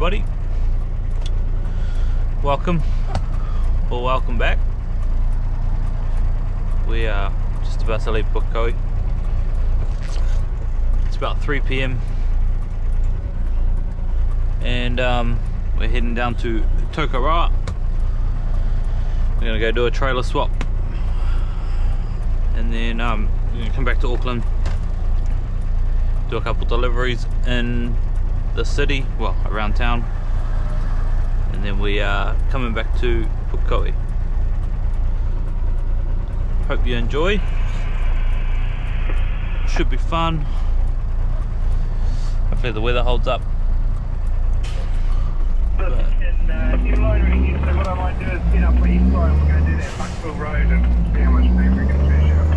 everybody. Welcome or welcome back. We are just about to leave Pukekohe. It's about 3 p.m. and we're heading down to Tokoroa. We're gonna go do a trailer swap, and then we're gonna come back to Auckland, do a couple deliveries in the city, well, around town, and then we are coming back to Pukekohe. Hope you enjoy. Should be fun. Hopefully the weather holds up. If you're loitering here, so what I might do is get up for East Side and we're going to do that Bucksville Road and see how much time we can finish out.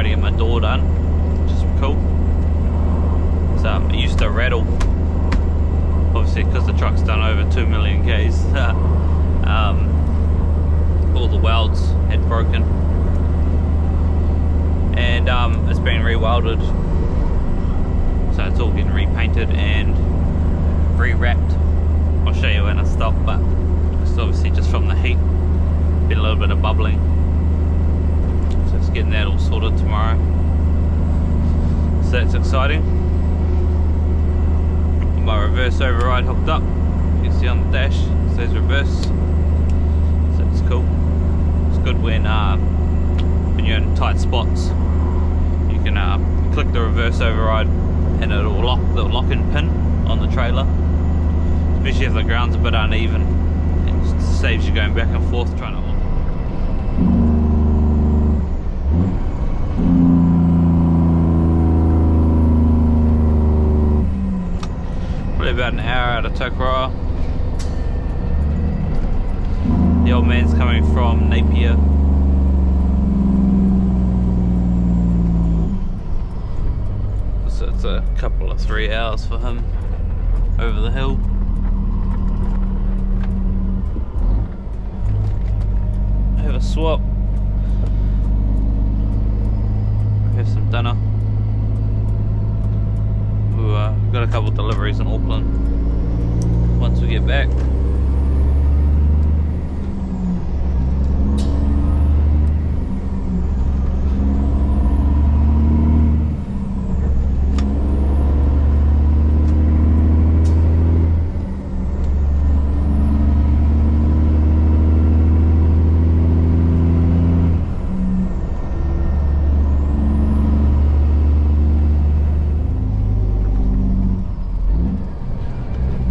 To get my door done, which is cool. So it used to rattle, obviously because the truck's done over 2 million Ks. All the welds had broken, and it's been re-welded, so it's all getting repainted and re-wrapped. I'll show you when I stop, but it's obviously just from the heat, been a little bit of bubbling. Getting that all sorted tomorrow, so that's exciting. My reverse override hooked up, you can see on the dash it says reverse, so it's cool. It's good when you're in tight spots. You can click the reverse override and it'll lock the lock-in pin on the trailer, especially if the ground's a bit uneven. It just saves you going back and forth trying to lock. About an hour out of Tokoroa. The old man's coming from Napier. So it's a couple of 3 hours for him over the hill. Have a swap. Have some dinner. We've got a couple of deliveries in Auckland once we get back.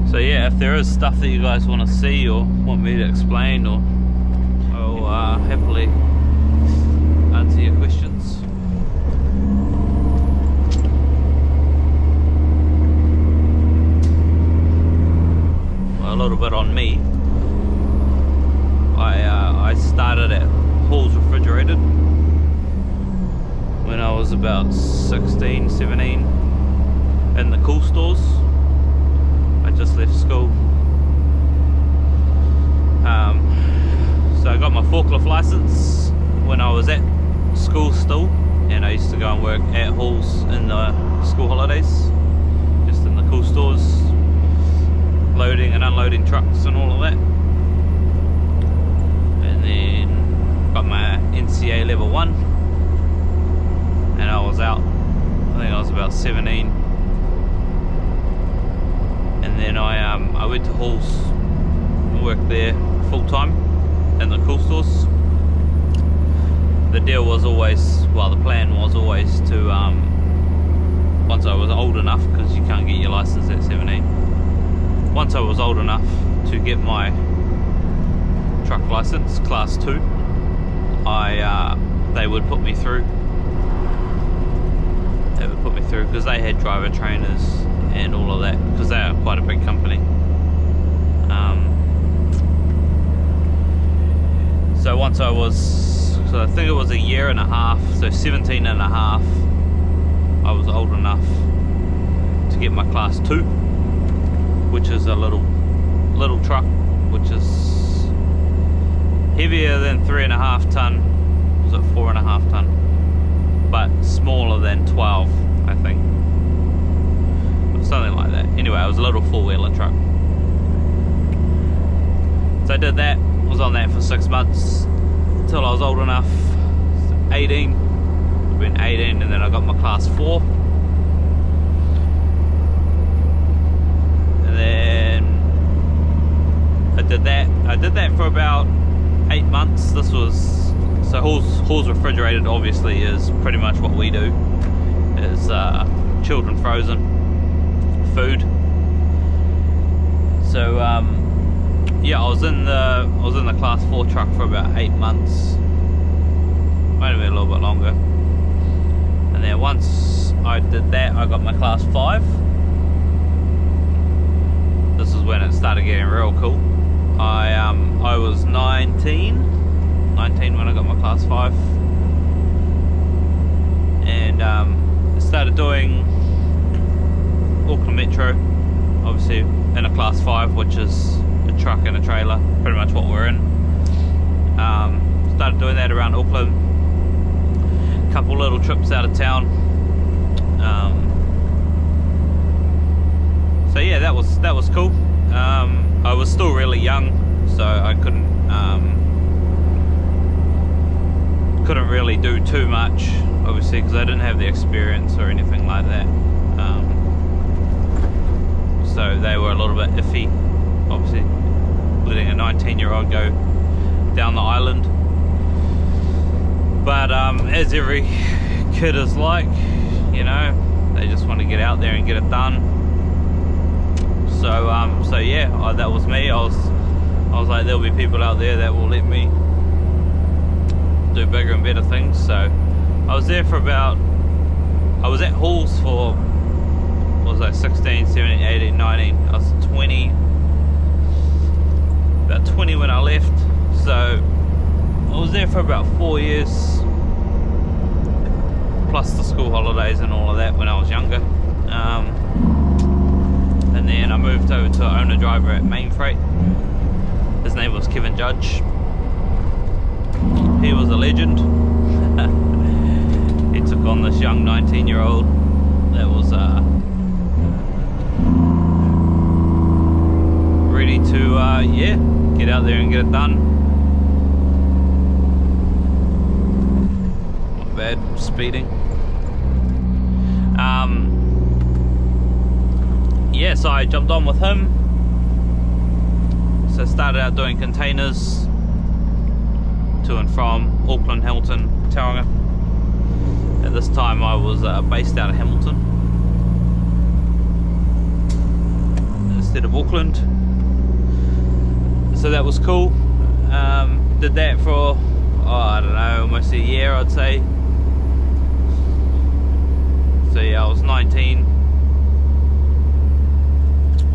So yeah, if there is stuff that you guys want to see or want me to explain, or I'll happily answer your questions. Well, a little bit on me. I started at Hall's Refrigerated when I was about 16, 17 in the cool stores. I just left school. So I got my forklift license when I was at school still, and I used to go and work at halls in the school holidays, just in the cool stores, loading and unloading trucks and all of that. And then got my NCA level 1, and I was out, I think I was about 17. And then I went to halls and worked there full time in the cool stores. The deal was always, well, the plan was always to, once I was old enough, because you can't get your license at 17, once I was old enough to get my truck license, class 2, they would put me through. They would put me through because they had driver trainers and all of that, because they are quite a big company. So once I was, so I think it was a year and a half, so 17 and a half, I was old enough to get my class 2, which is a little truck, which is heavier than 3.5 ton, was it 4.5 ton, but smaller than 12, I think, or something like that. Anyway, it was a little 4-wheeler truck. So I did that, was on that for 6 months until I was old enough, 18, went 18, and then I got my class 4. And then I did that for about 8 months. This was, so Halls refrigerated obviously is pretty much what we do, is chilled and frozen food. So yeah, I was in the class 4 truck for about 8 months, maybe a little bit longer. And then once I did that, I got my class 5. This is when it started getting real cool. I was 19 when I got my class 5, and started doing Auckland Metro, obviously in a class 5, which is a truck and a trailer, pretty much what we're in. Started doing that around Auckland, a couple little trips out of town. So yeah, that was cool. I was still really young, so I couldn't really do too much, obviously, because I didn't have the experience or anything like that. So they were a little bit iffy, obviously, letting a 19-year-old go down the island. But as every kid is like, you know, they just want to get out there and get it done. So yeah, that was me. I was like, there'll be people out there that will let me do bigger and better things. So I was there for about, I was at Halls for, what was that, 16, 17, 18, 19, I was 20, about 20 when I left. So I was there for about 4 years, plus the school holidays and all of that when I was younger. And then I moved over to owner driver at Main Freight. His name was Kevin Judge. He was a legend. He took on this young 19-year-old that was ready to yeah, get out there and get it done. Not bad, speeding. Yeah, so I jumped on with him. So I started out doing containers to and from Auckland, Hamilton, Tauranga. At this time I was based out of Hamilton instead of Auckland. So that was cool. Did that for, I don't know, almost a year, I'd say. So yeah, I was 19.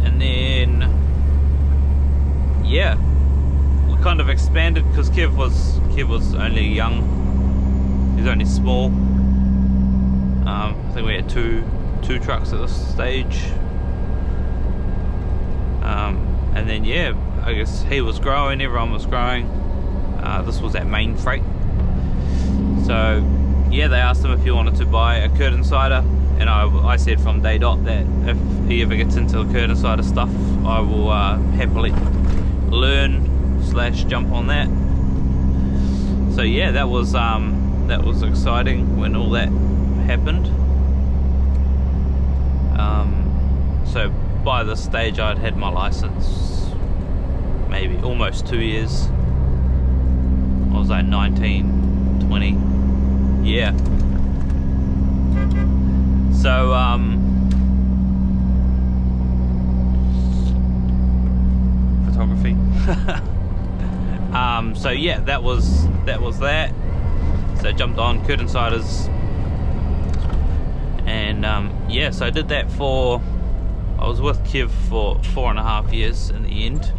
And then, yeah, we kind of expanded because Kev was only young. He's only small. I think we had two trucks at this stage. And then yeah, I guess he was growing, everyone was growing. This was at Main Freight. So yeah, they asked him if he wanted to buy a curtain sider, and I said from day dot that if he ever gets into the curtain sider stuff, I will happily learn / jump on that. So yeah, that was exciting when all that happened. So by this stage I'd had my license maybe almost 2 years. I was like 19, 20, yeah. So photography. So yeah, that was that. So I jumped on curtain siders, and yeah, so I did that for, I was with Kev for 4.5 years in the end.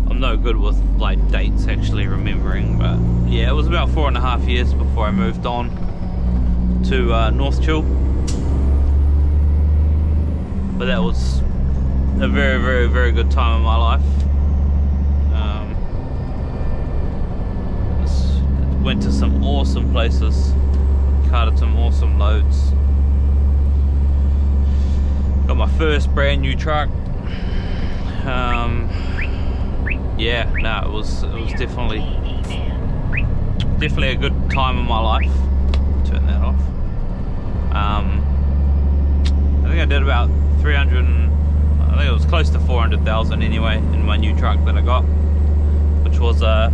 I'm no good with like dates actually remembering, but yeah, it was about 4.5 years before I moved on to North Chill. But that was a very, very, very good time in my life. Went to some awesome places, carted some awesome loads, got my first brand new truck. Yeah, no, it was definitely a good time in my life. Turn that off. I think I did about 300, I think it was close to 400,000 anyway in my new truck that I got, which was a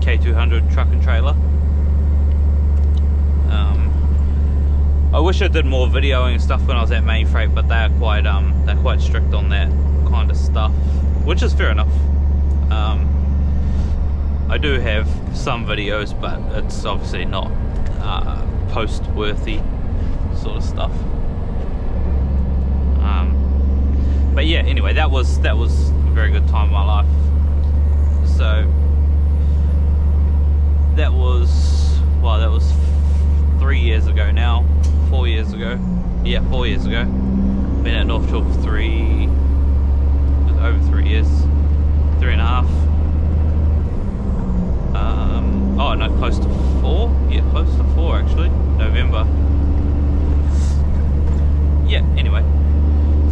K200 truck and trailer. I wish I did more videoing and stuff when I was at Main Freight, but they're quite strict on that kind of stuff, which is fair enough. I do have some videos, but it's obviously not post worthy sort of stuff. But yeah, anyway, that was a very good time in my life. So that was 3 years ago now, 4 years ago. Yeah, 4 years ago. Been at North Shore for over 3 years, 3.5. Oh no, close to 4. Yeah, close to 4 actually. November. Yeah. Anyway,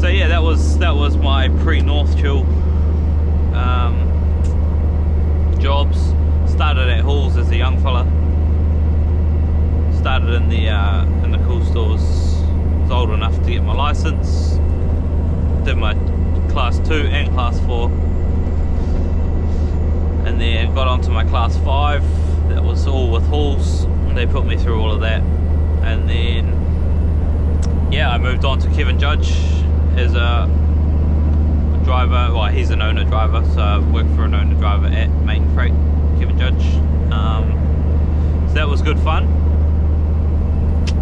so yeah, that was my pre-North Chill jobs. Started at Halls as a young fella. Started in the cool stores. Was old enough to get my license. Did my class 2 and class 4, and then got onto my class 5. That was all with Halls. They put me through all of that, and then yeah, I moved on to Kevin Judge as a driver. Well, he's an owner driver, so I worked for an owner driver at Main Freight, Kevin Judge. So that was good fun.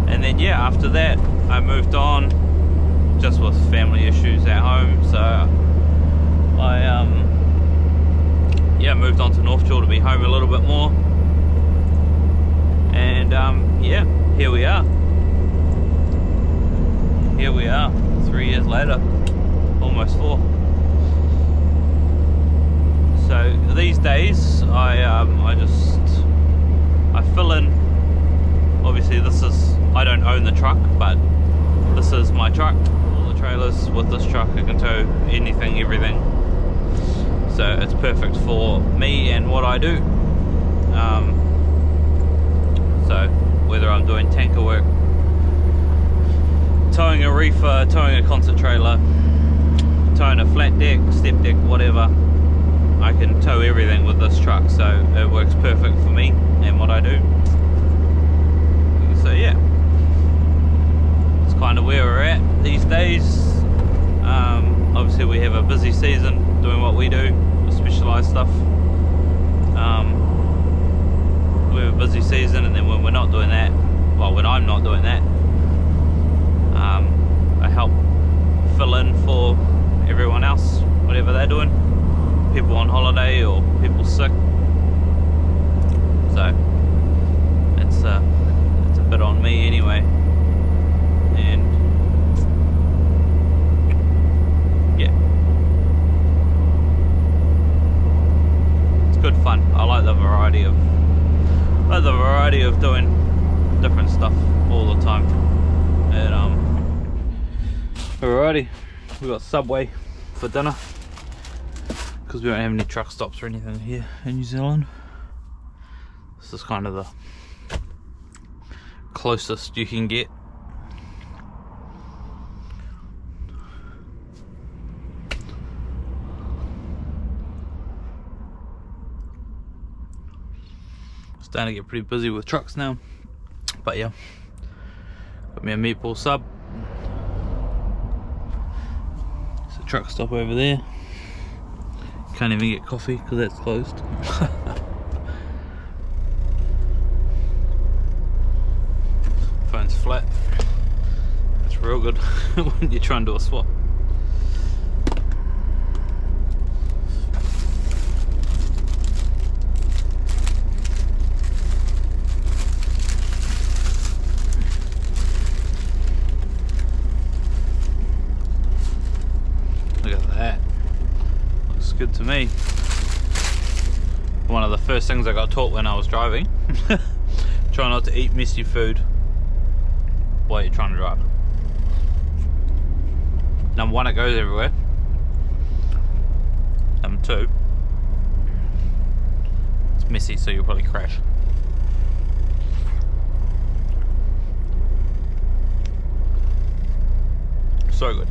And then yeah, after that I moved on, just with family issues at home, so I yeah, moved on to North Shore to be home a little bit more. And yeah, here we are 3 years later, almost 4. So these days I fill in. Obviously I don't own the truck, but this is my truck. All the trailers with this truck, I can tow anything, everything. So it's perfect for me and what I do. So whether I'm doing tanker work, towing a reefer, towing a concert trailer, towing a flat deck, step deck, whatever, I can tow everything with this truck. So it works perfect for me and what I do. So yeah, it's kind of where we're at these days. Obviously we have a busy season doing what we do, specialised stuff. We have a busy season, and then when we're not doing that, well, when I'm not doing that, I help fill in for everyone else, whatever they're doing. People on holiday or people sick. So it's a bit on me anyway. And yeah, it's good fun. of doing different stuff all the time. And alrighty, we got Subway for dinner because we don't have any truck stops or anything here in New Zealand. This is kind of the closest you can get. Starting to get pretty busy with trucks now, but yeah, got me a meatball sub. There's a truck stop over there. Can't even get coffee because that's closed. Phone's flat. It's real good when you're trying to do a swap. Look at that. Looks good to me. One of the first things I got taught when I was driving. Try not to eat messy food while you're trying to drive. Number one, it goes everywhere. Number two, it's messy, so you'll probably crash. So good.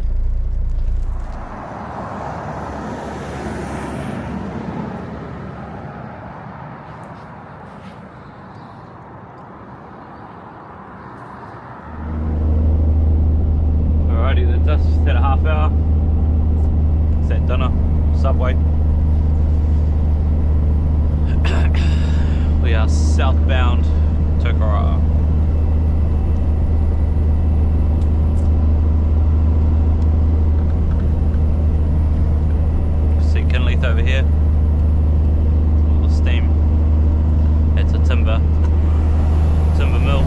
That's us, just had a half hour. It's at dinner, Subway. We are southbound Tokoroa. See Kinleith over here. All the steam. That's a timber mill.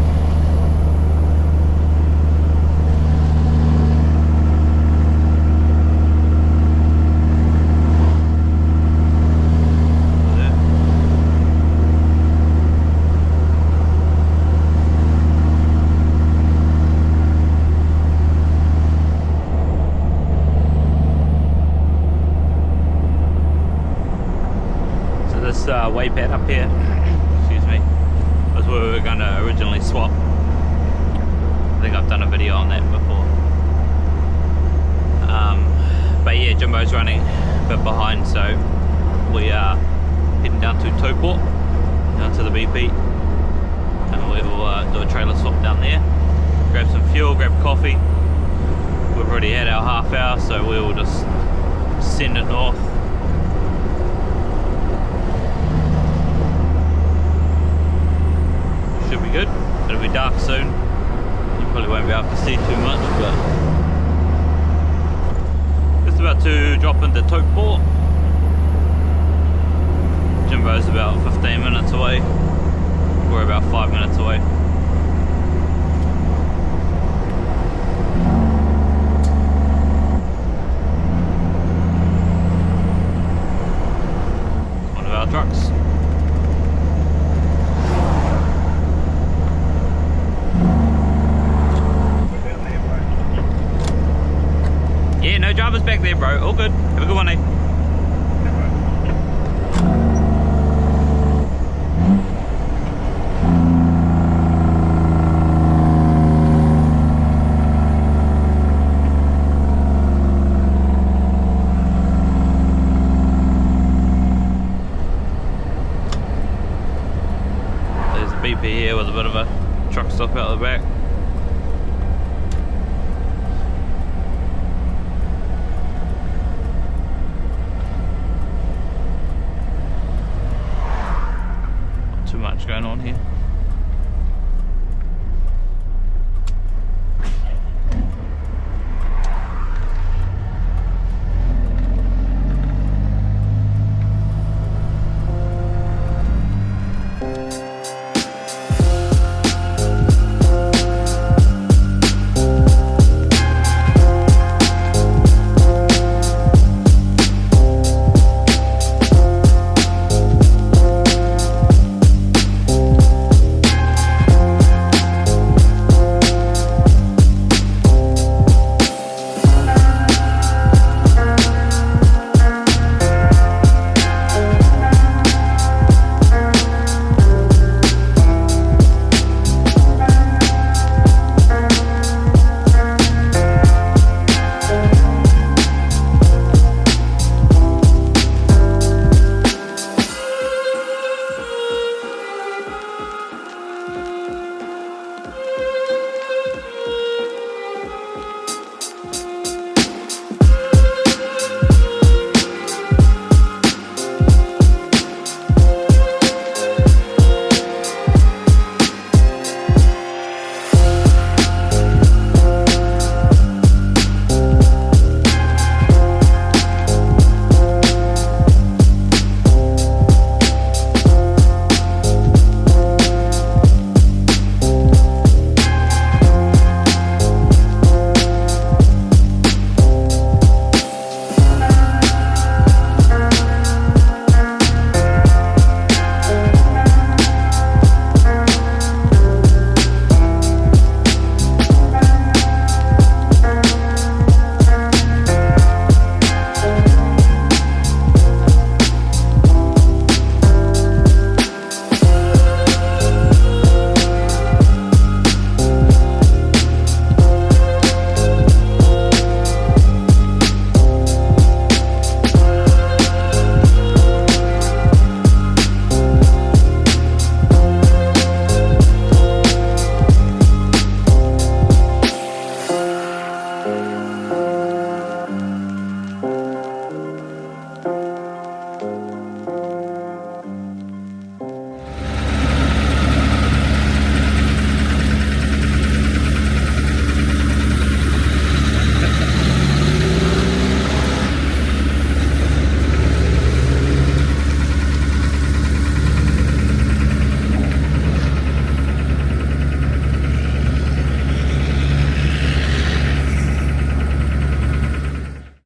Way pad up here, excuse me, was where we were going to originally swap. I think I've done a video on that before. But yeah, Jimbo's running a bit behind, so we are heading down to Taupo, down to the BP, and we'll do a trailer swap down there, grab some fuel, grab coffee. We've already had our half hour, so we will just send it north. Should be good. It'll be dark soon. You probably won't be able to see too much, but just about to drop into Taupo. Jimbo's about 15 minutes away. We're about 5 minutes away. One of our trucks. Yeah, no drivers back there, bro. All good. Have a good one, eh? There's a BP here with a bit of a truck stop out the back.